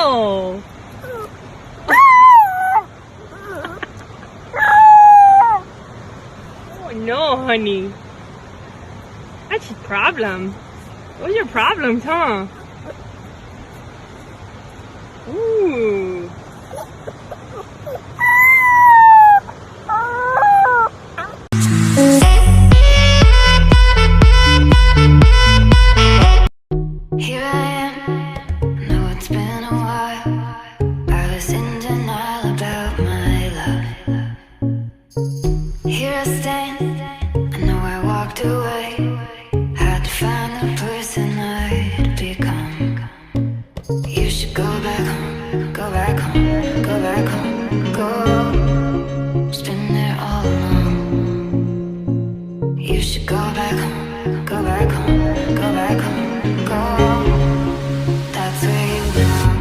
No. Oh no, honey. That's your problem. What's your problems, huh? Ooh. Here I am, know it's been a while. I was in denial about my love. Here I stand, I know I walked away. Had to find the person I'd become. You should go back home, go back home, go back home, go. It's been there all along. You should go back home, go back home, go back home, go. That's where you belong.